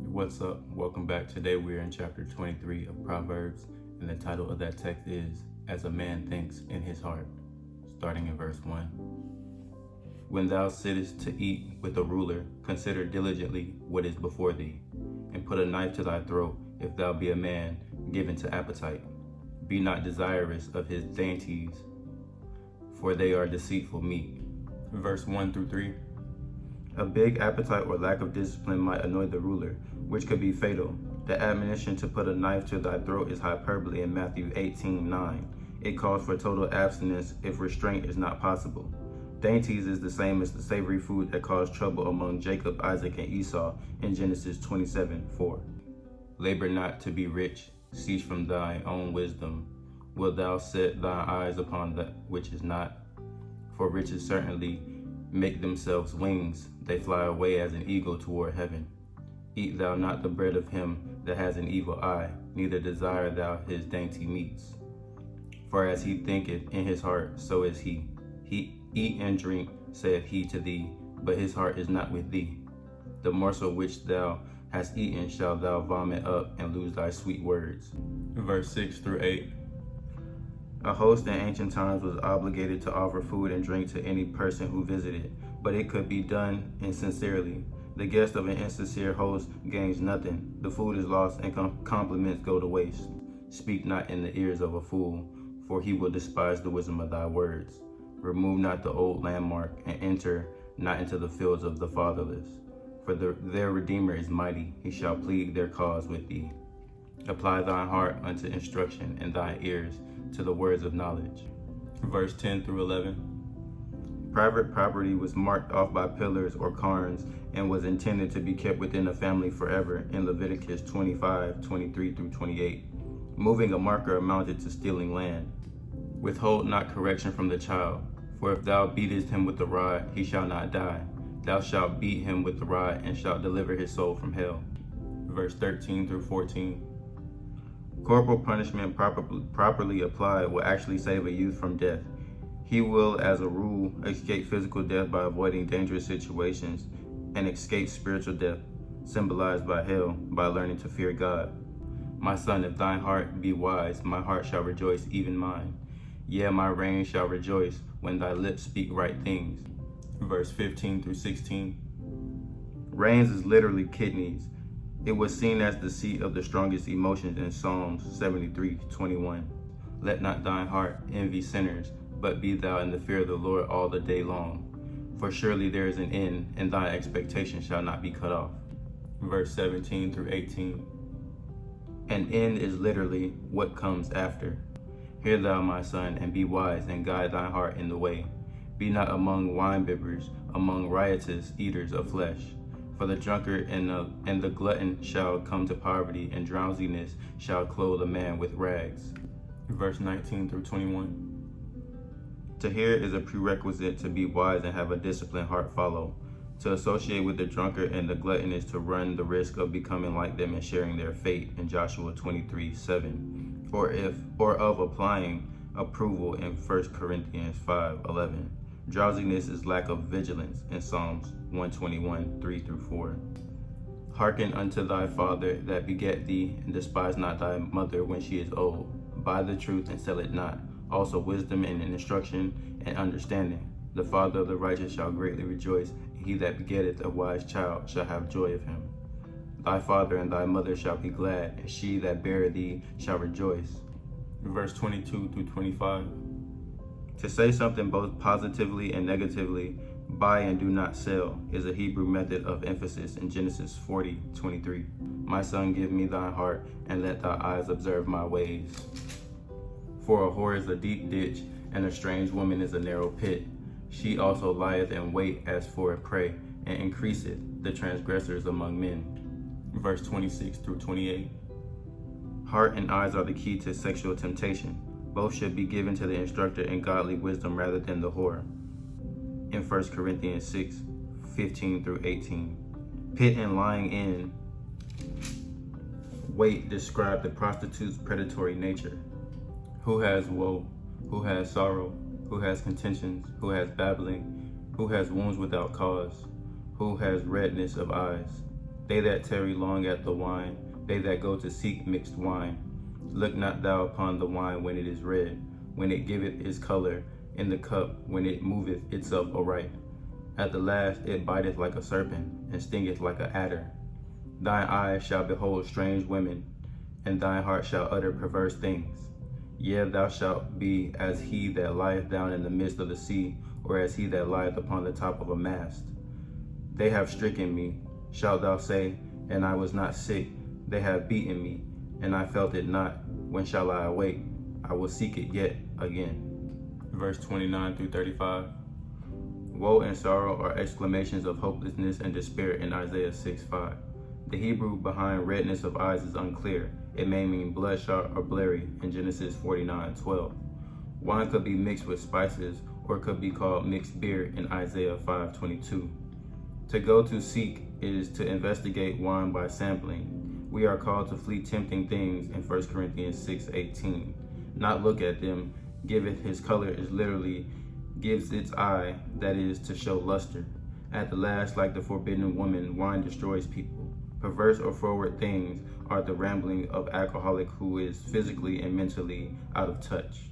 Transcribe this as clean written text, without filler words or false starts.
What's up? Welcome back. Today we're in chapter 23 of Proverbs, and the title of that text is As a Man Thinks in His Heart, starting in verse 1. When thou sittest to eat with a ruler, consider diligently what is before thee, and put a knife to thy throat, if thou be a man given to appetite. Be not desirous of his dainties, for they are deceitful meat. Verse 1 through 3. A big appetite or lack of discipline might annoy the ruler, which could be fatal. The admonition to put a knife to thy throat is hyperbole in Matthew 18:9. It calls for total abstinence if restraint is not possible. Dainties is the same as the savory food that caused trouble among Jacob, Isaac, and Esau in Genesis 27:4. Labor not to be rich, cease from thy own wisdom. Wilt thou set thy eyes upon that which is not? For riches certainly make themselves wings, they fly away as an eagle toward heaven. Eat thou not the bread of him that has an evil eye, neither desire thou his dainty meats. For as he thinketh in his heart, so is he. He eat and drink, saith he to thee, but his heart is not with thee. The morsel which thou hast eaten shalt thou vomit up, and lose thy sweet words. Verse 6 through 8. A host in ancient times was obligated to offer food and drink to any person who visited, but it could be done insincerely. The guest of an insincere host gains nothing. The food is lost and compliments go to waste. Speak not in the ears of a fool, for he will despise the wisdom of thy words. Remove not the old landmark, and enter not into the fields of the fatherless. For their Redeemer is mighty, he shall plead their cause with thee. Apply thine heart unto instruction, and thine ears to the words of knowledge. Verse 10 through 11. Private property was marked off by pillars or cairns and was intended to be kept within a family forever in Leviticus 25:23 through 28. Moving a marker amounted to stealing land. Withhold not correction from the child, for if thou beatest him with the rod, he shall not die. Thou shalt beat him with the rod, and shalt deliver his soul from hell. Verse 13 through 14. Corporal punishment properly applied will actually save a youth from death. He will, as a rule, escape physical death by avoiding dangerous situations and escape spiritual death, symbolized by hell, by learning to fear God. My son, if thine heart be wise, my heart shall rejoice, even mine. Yea, my reins shall rejoice when thy lips speak right things. Verse 15 through 16. Reins is literally kidneys. It was seen as the seat of the strongest emotions in Psalms 73:21. Let not thine heart envy sinners, but be thou in the fear of the Lord all the day long. For surely there is an end, and thy expectation shall not be cut off. Verse 17 through 18. An end is literally what comes after. Hear thou, my son, and be wise, and guide thine heart in the way. Be not among winebibbers, among riotous eaters of flesh. For the drunkard and the glutton shall come to poverty, and drowsiness shall clothe a man with rags. Verse 19 through 21. To hear is a prerequisite to be wise and have a disciplined heart follow. To associate with the drunkard and the glutton is to run the risk of becoming like them and sharing their fate in Joshua 23:7, or of applying approval in 1 Corinthians 5:11. Drowsiness is lack of vigilance in Psalms 121:3 through 4. Hearken unto thy father that begat thee, and despise not thy mother when she is old. Buy the truth and sell it not. Also wisdom and instruction and understanding. The father of the righteous shall greatly rejoice, and he that begetteth a wise child shall have joy of him. Thy father and thy mother shall be glad, and she that bare thee shall rejoice. Verse 22 through 25. To say something both positively and negatively, buy and do not sell, is a Hebrew method of emphasis in Genesis 40:23. My son, give me thy heart, and let thy eyes observe my ways. For a whore is a deep ditch, and a strange woman is a narrow pit. She also lieth in wait as for a prey, and increaseth the transgressors among men. Verse 26 through 28. Heart and eyes are the key to sexual temptation. Both should be given to the instructor in godly wisdom rather than the whore. In 1 Corinthians 6:15 through 18. Pit and lying in wait describe the prostitute's predatory nature. Who has woe? Who has sorrow? Who has contentions? Who has babbling? Who has wounds without cause? Who has redness of eyes? They that tarry long at the wine, they that go to seek mixed wine. Look not thou upon the wine when it is red, when it giveth its color, in the cup, when it moveth itself aright. At the last it biteth like a serpent, and stingeth like an adder. Thine eyes shall behold strange women, and thine heart shall utter perverse things. Yea, thou shalt be as he that lieth down in the midst of the sea, or as he that lieth upon the top of a mast. They have stricken me, shalt thou say, and I was not sick. They have beaten me, and I felt it not. When shall I awake? I will seek it yet again. Verse 29 through 35. Woe and sorrow are exclamations of hopelessness and despair in Isaiah 6:5. The Hebrew behind redness of eyes is unclear. It may mean bloodshot or blurry in Genesis 49:12. Wine could be mixed with spices or could be called mixed beer in Isaiah 5:22. To go to seek is to investigate wine by sampling. We are called to flee tempting things in 1 Corinthians 6:18. Not look at them, giveth his color is literally gives its eye, that is, to show luster. At the last, like the forbidden woman, wine destroys people. Perverse or forward things are the rambling of alcoholic who is physically and mentally out of touch.